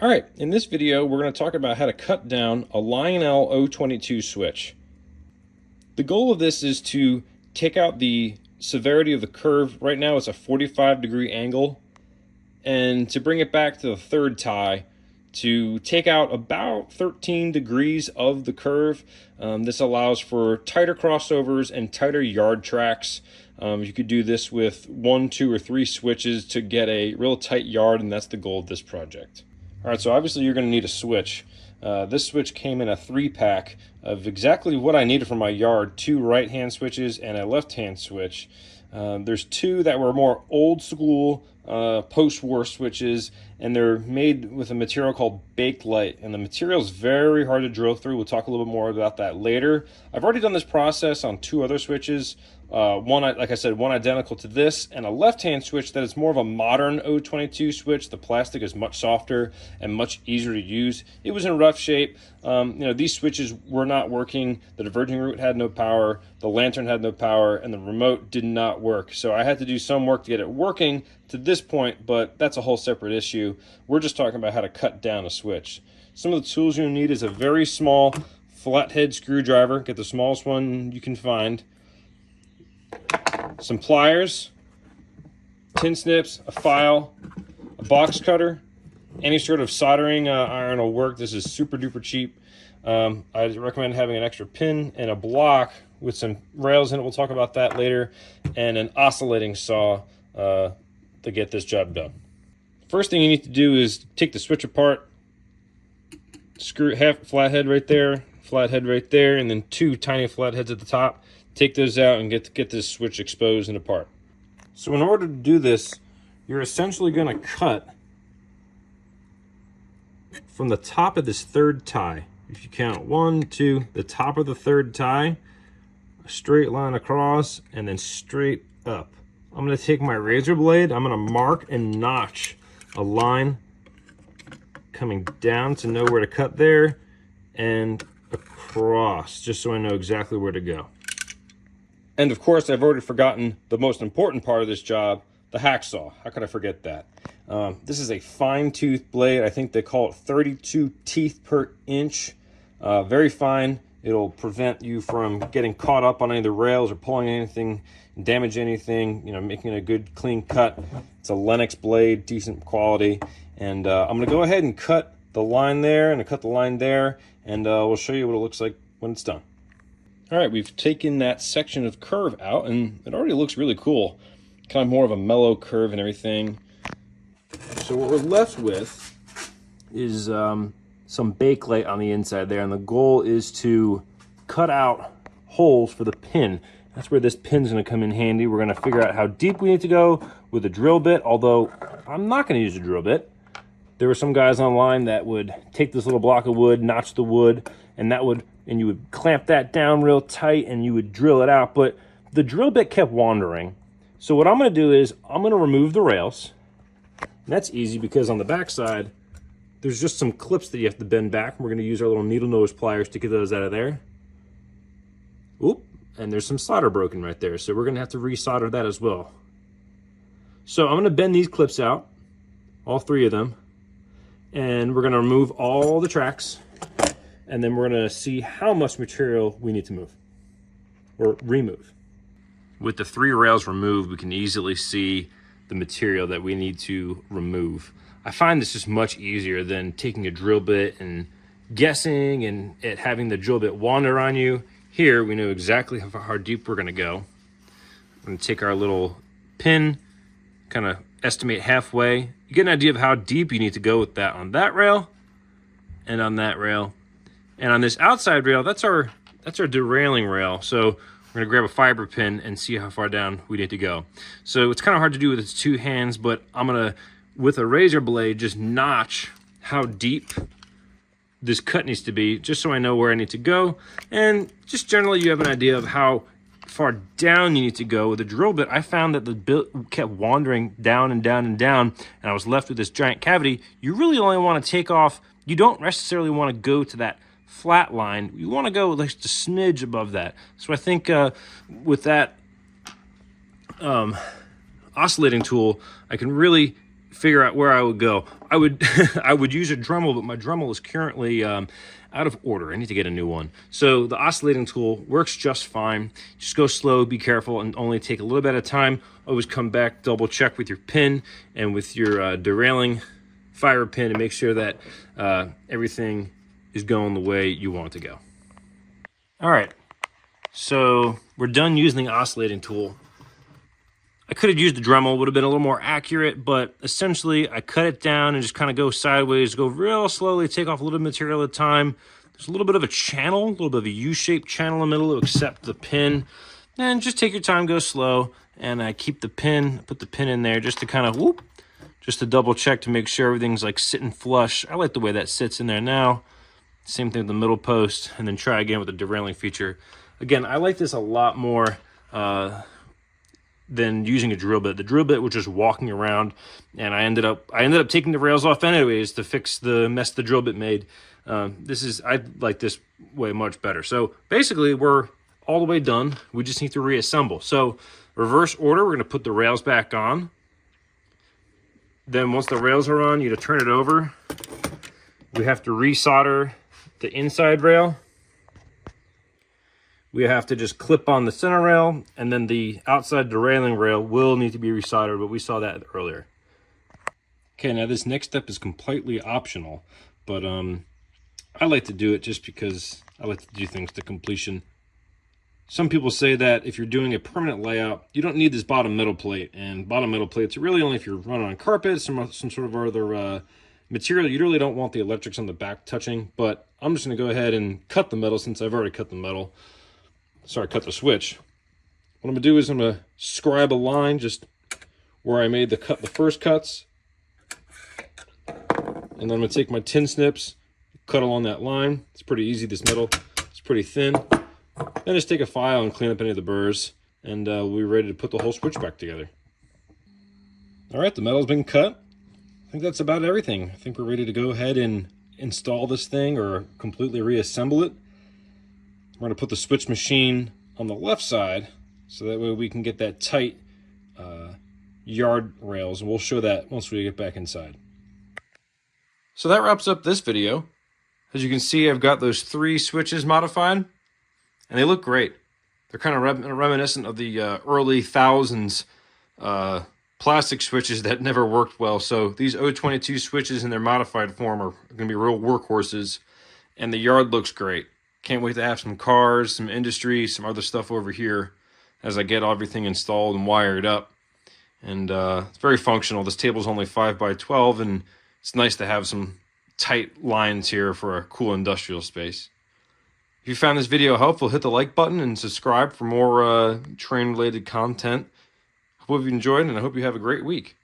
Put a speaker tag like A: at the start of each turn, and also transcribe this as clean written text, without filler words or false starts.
A: All right, in this video, we're going to talk about how to cut down a Lionel 022 switch. The goal of this is to take out the severity of the curve. Right now it's a 45-degree angle, and to bring it back to the third tie to take out about 13 degrees of the curve. This allows for tighter crossovers and tighter yard tracks. You could do this with 1, 2, or 3 switches to get a real tight yard, and that's the goal of this project. All right, so obviously you're going to need a switch. This switch came in a 3-pack of exactly what I needed for my yard: 2 right-hand switches and a left-hand switch. There's 2 that were more old school post-war switches, and they're made with a material called Bakelite, and the material is very hard to drill through. We'll talk a little bit more about that later. I've already done this process on 2 other switches. One, like I said, one identical to this, and a left-hand switch that is more of a modern 022 switch. The plastic is much softer and much easier to use. It was in rough shape. These switches were not working. The diverging root had no power, the lantern had no power, and the remote did not work. So I had to do some work to get it working to this point, but that's a whole separate issue. We're just talking about how to cut down a switch. Some of the tools you'll need is a very small flathead screwdriver. Get the smallest one you can find. Some pliers, tin snips, a file, a box cutter, any sort of soldering iron will work. This is super duper cheap. I recommend having an extra pin and a block with some rails in it. We'll talk about that later, and an oscillating saw to get this job done. First thing you need to do is take the switch apart. Screw half flathead right there, and then 2 tiny flatheads at the top. Take those out and get this switch exposed and apart. So in order to do this, you're essentially going to cut from the top of this third tie. If you count 1, 2, the top of the third tie, a straight line across, and then straight up. I'm going to take my razor blade, I'm going to mark and notch a line coming down to know where to cut there, and across, just so I know exactly where to go. And of course, I've already forgotten the most important part of this job, the hacksaw. How could I forget that? This is a fine-tooth blade. I think they call it 32 teeth per inch. Very fine. It'll prevent you from getting caught up on any of the rails or pulling anything, damage anything, making a good clean cut. It's a Lennox blade, decent quality. And I'm going to go ahead and cut the line there and cut the line there, and we'll show you what it looks like when it's done. All right, we've taken that section of curve out, and it already looks really cool. Kind of more of a mellow curve and everything. So what we're left with is some Bakelite on the inside there, and the goal is to cut out holes for the pin. That's where this pin's going to come in handy. We're going to figure out how deep we need to go with a drill bit, although I'm not going to use a drill bit. There were some guys online that would take this little block of wood, notch the wood, and you would clamp that down real tight and you would drill it out, but the drill bit kept wandering. So what I'm going to do is I'm going to remove the rails. And that's easy because on the back side, there's just some clips that you have to bend back. We're going to use our little needle nose pliers to get those out of there. Oop, and there's some solder broken right there, so we're going to have to resolder that as well. So I'm going to bend these clips out, all 3 of them, and we're going to remove all the tracks. And then we're going to see how much material we need to move or remove. With the 3 rails removed, we can easily see the material that we need to remove. I find this just much easier than taking a drill bit and guessing and it having the drill bit wander on you. Here, we know exactly how deep we're going to go. We're going to take our little pin, kind of estimate halfway. You get an idea of how deep you need to go with that on that rail and on that rail. And on this outside rail, that's our derailing rail. So we're going to grab a fiber pin and see how far down we need to go. So it's kind of hard to do with its 2 hands, but I'm going to, with a razor blade, just notch how deep this cut needs to be, just so I know where I need to go. And just generally, you have an idea of how far down you need to go. With a drill bit, I found that the bit kept wandering down and down and down, and I was left with this giant cavity. You really only want to take off, you don't necessarily want to go to that flat line. You want to go like just a smidge above that. So I think with that oscillating tool, I can really figure out where I would go. I would I would use a Dremel, but my Dremel is currently out of order. I need to get a new one. So the oscillating tool works just fine. Just go slow, be careful, and only take a little bit of time. Always come back, double check with your pin and with your derailing fire pin and make sure that everything is going the way you want it to go. All right, so we're done using the oscillating tool. I could have used the Dremel, would have been a little more accurate, but essentially I cut it down and just kind of go sideways, go real slowly, take off a little material at a time. There's a little bit of a channel, a little bit of a U-shaped channel in the middle to accept the pin. And just take your time, go slow, and I keep the pin, put the pin in there just to kind of whoop, just to double check to make sure everything's like sitting flush. I like the way that sits in there now. Same thing with the middle post, and then try again with the derailing feature. Again, I like this a lot more than using a drill bit. The drill bit was just walking around, and I ended up taking the rails off anyways to fix the mess the drill bit made. I like this way much better. So basically, we're all the way done. We just need to reassemble. So reverse order, we're going to put the rails back on. Then once the rails are on, you need to turn it over. We have to resolder the inside rail. We have to just clip on the center rail, and then the outside derailing rail will need to be resoldered, but we saw that earlier. Okay, now this next step is completely optional, but I like to do it just because I like to do things to completion. Some people say that if you're doing a permanent layout, you don't need this bottom metal plate, and bottom metal plates are really only if you're running on carpet, some sort of other material. You really don't want the electrics on the back touching, but I'm just going to go ahead and cut the metal since I've already cut the metal. Sorry, cut the switch. What I'm gonna do is I'm gonna scribe a line just where I made the first cuts, and then I'm gonna take my tin snips, cut along that line. It's pretty easy. This metal is pretty thin. Then just take a file and clean up any of the burrs, and we'll be ready to put the whole switch back together. All right, the metal's been cut. I think that's about everything. I think we're ready to go ahead and install this thing or completely reassemble it. We're going to put the switch machine on the left side so that way we can get that tight yard rails, and we'll show that once we get back inside. So that wraps up this video. As you can see, I've got those 3 switches modified, and they look great. They're kind of reminiscent of the early thousands plastic switches that never worked well. So these 022 switches in their modified form are going to be real workhorses, and the yard looks great. Can't wait to have some cars, some industry, some other stuff over here as I get everything installed and wired up. And it's very functional. This table's only 5 by 12, and it's nice to have some tight lines here for a cool industrial space. If you found this video helpful, hit the like button and subscribe for more train-related content. I hope you enjoyed, and I hope you have a great week.